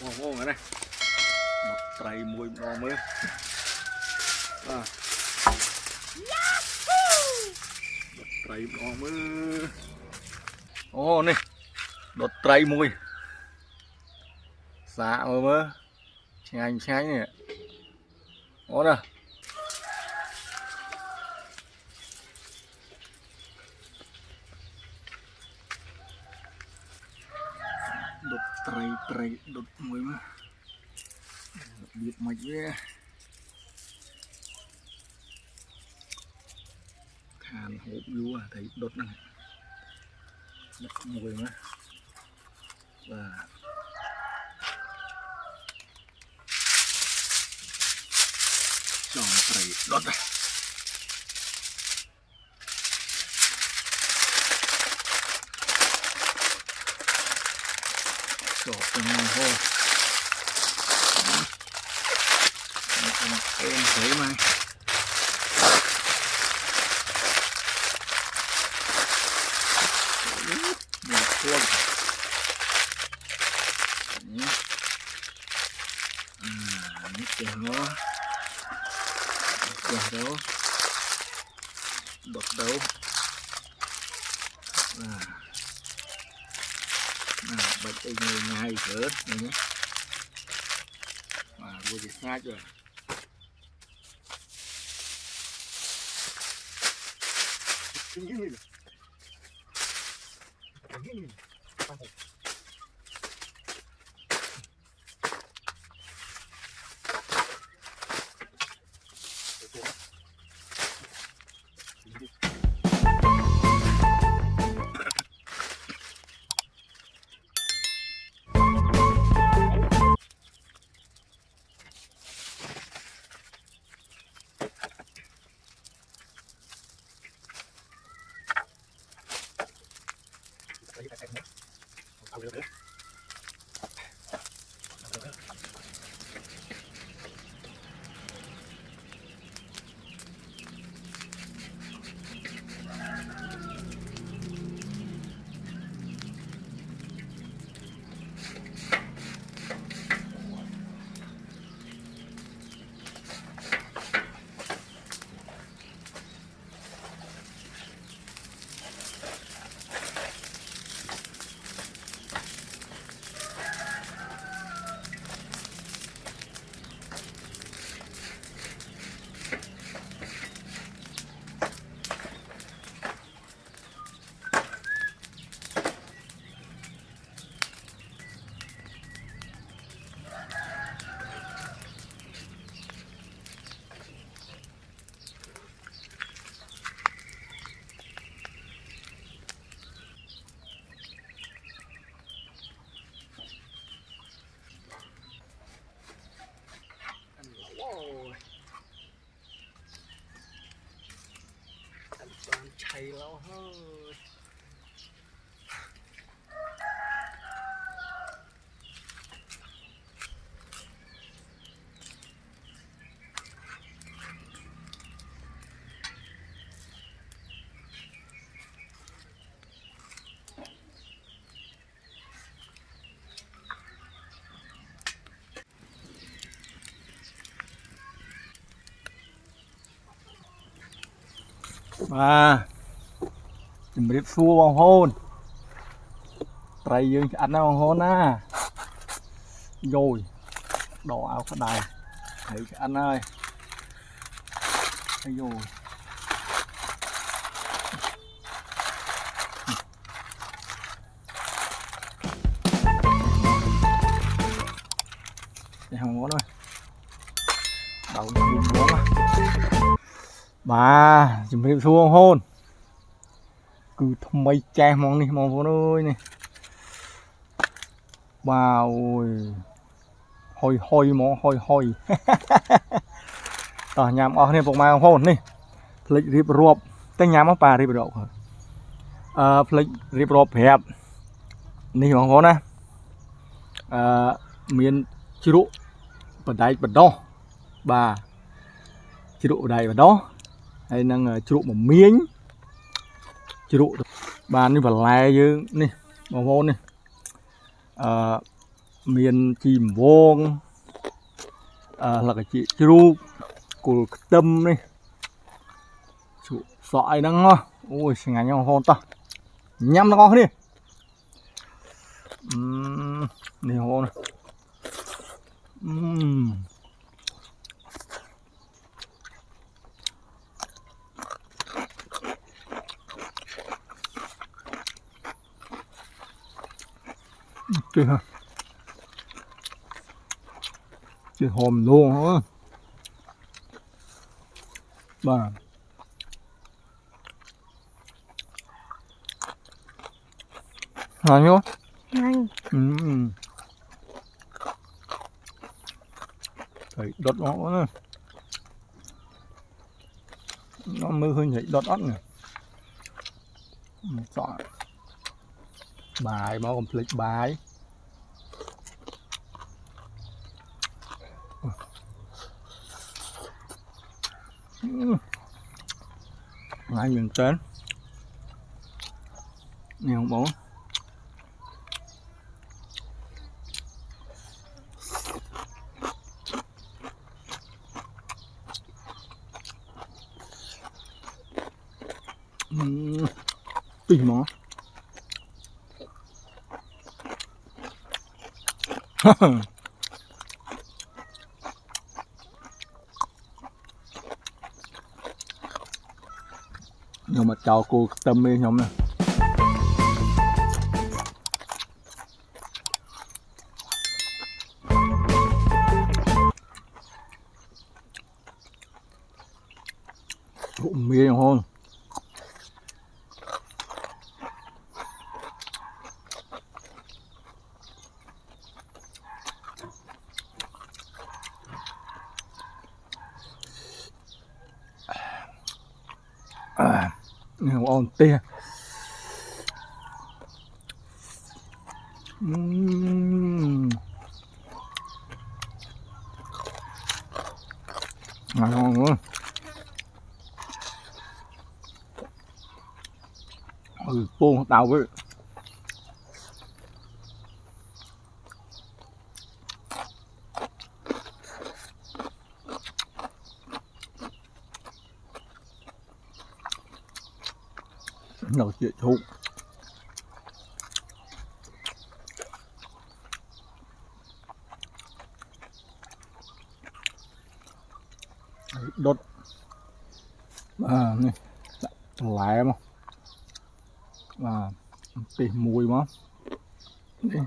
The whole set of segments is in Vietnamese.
Ô cái này một tray mùi mò mới một tray mò mới ô này đột tray mùi xạ mơ mơ chanh này ô nè đột tray đột mùi mà biết mạch với hàn hộp lúa thấy đột này đột mùi mà và chọn tray đột này chọn từng hồ em thấy mà một khuôn nước chèn nó chèn đâu đột đâu bạch tay người ngày hết này nhé vừa thì sai rồi chạy lâu hơn chùm rít xua bong hôn tray dương ăn nó bong hôn á rồi đỏ áo cái đài thấy ăn ơi rồi để không có thôi đầu nhìn bóng á bà chùm rít xua bong hôn cứ thầm mấy chai mong đi mong vô ơi này wow hôi hôi món hôi hôi tỏ nhám ở này bọc mai hôn này lịch rịp rộp tay nhám ở bà rịp rộp lịch rịp rộp hẹp này mong hôn á miền chữ rụ bật đáy bật đó bà chữ rụ đầy bật đó hay năng chữ rụ một miếng chữ rụ bàn như vật lai như này màu hôn này miền chìm vuông là cái chị chu của tâm này chủ sỏi nó ngon ôi ngày nhau hôn ta nhắm nó ngon đi này hôn kìa chị hòm luôn á bà ngon nhá Ngon. Thấy đốt nó mới hơi nhảy đốt ớt nè chọn bài bao gồm lịch bài ngay miền trên nhiều không bố tìm nó nhưng mà chào cô tâm đi nhóm này trộn mía không ngon tia ngon quá buông tàu với nấu chuyện thụ đốt này lại mà tìm mùi mà đi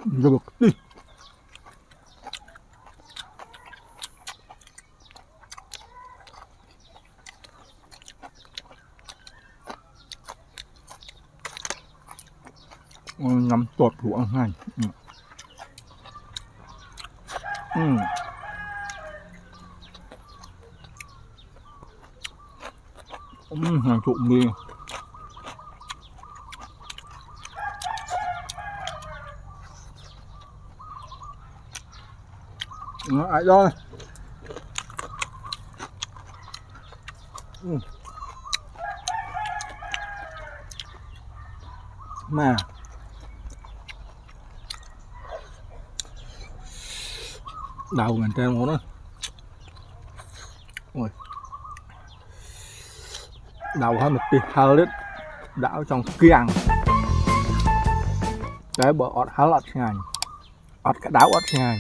được đi ngắm tuột của ăn hành hàng trộn mì nó ai rồi mà đầu gần trên của nó ôi đầu hơi một tí hơi lít đảo trong kiềng cái bờ ọt há lọt ngành ọt cả đảo ọt ngành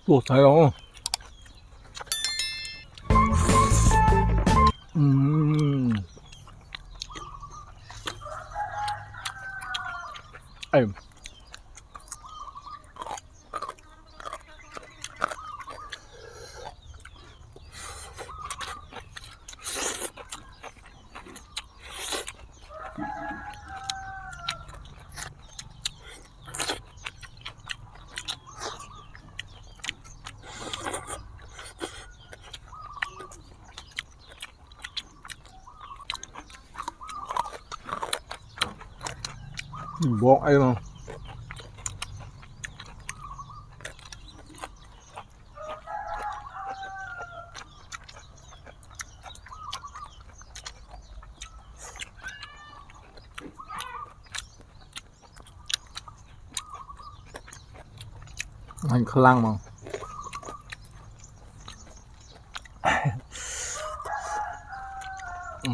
Ủa thấy không? Ê. Bọn em không? Hành khăn mà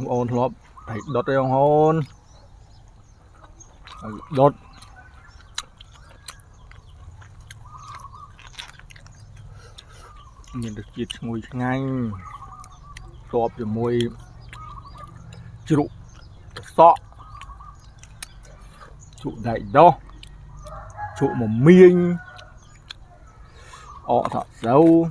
ôn lốp phải đốt đây không hôn đốt nhìn được chít mùi ngang lốp rồi mùi trụ sọ trụ đẩy đó trụ mà miên ọ thọ dâu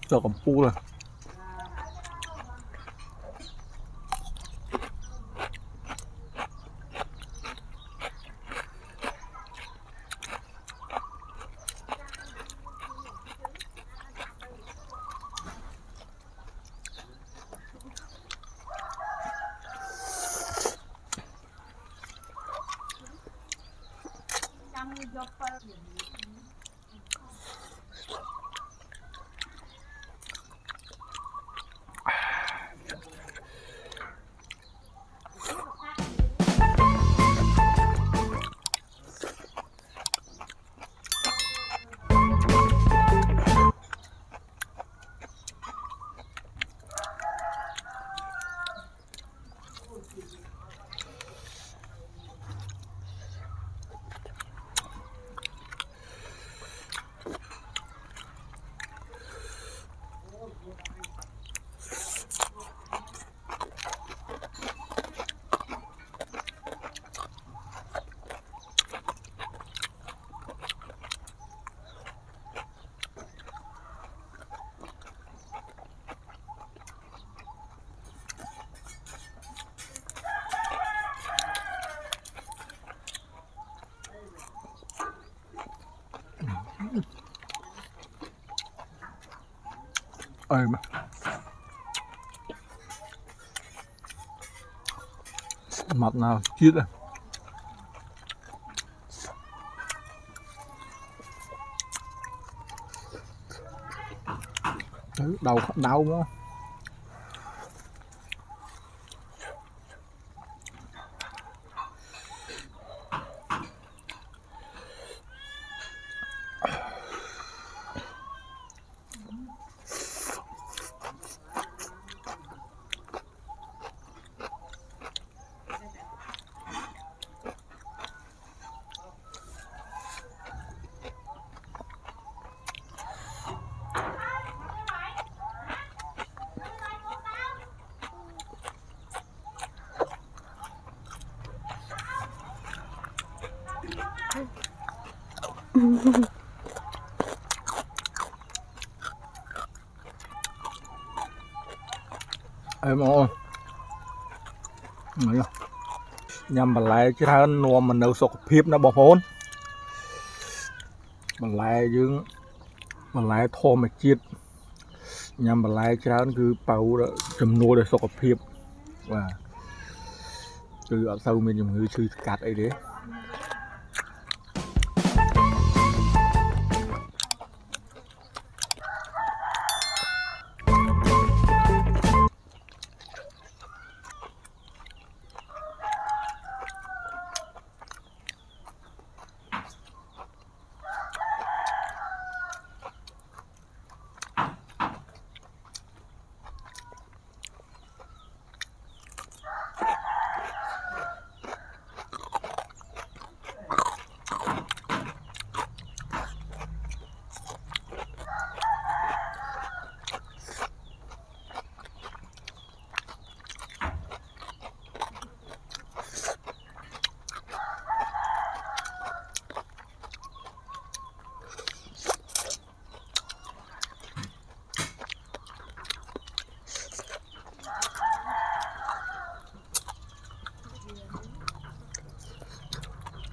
cho cầm pu rồi ơi mà mặt nào chết à đầu đau quá Em ơi nhằm mà lại chứ thà nó mình đâu sọc phiếp nó bọc hôn mình lại dương mình lại thô mà chết nhằm mà lại chứ thà cứ bầu đó chùm nuôi để sọc phiếp và từ ở sau mình dùng người sư cắt ấy đấy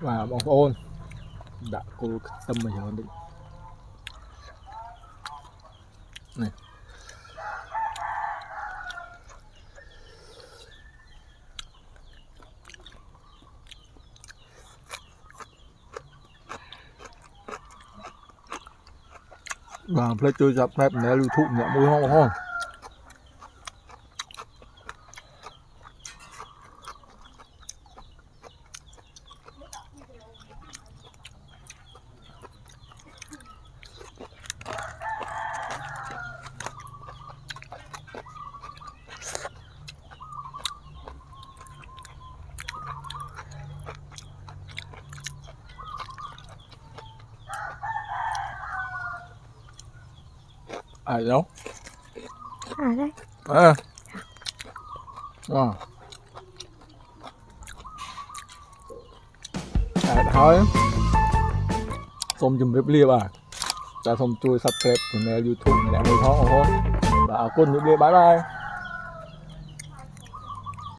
và bóng ôn đã cô tâm mà giờ định này và play chơi chặt phép né lưu thụ nhẹ môi ho ho ai đâu À đây. à wow thôi xong chùm bếp lia à ta xong chui subscribe channel YouTube này lại môi ho ho và con bye bye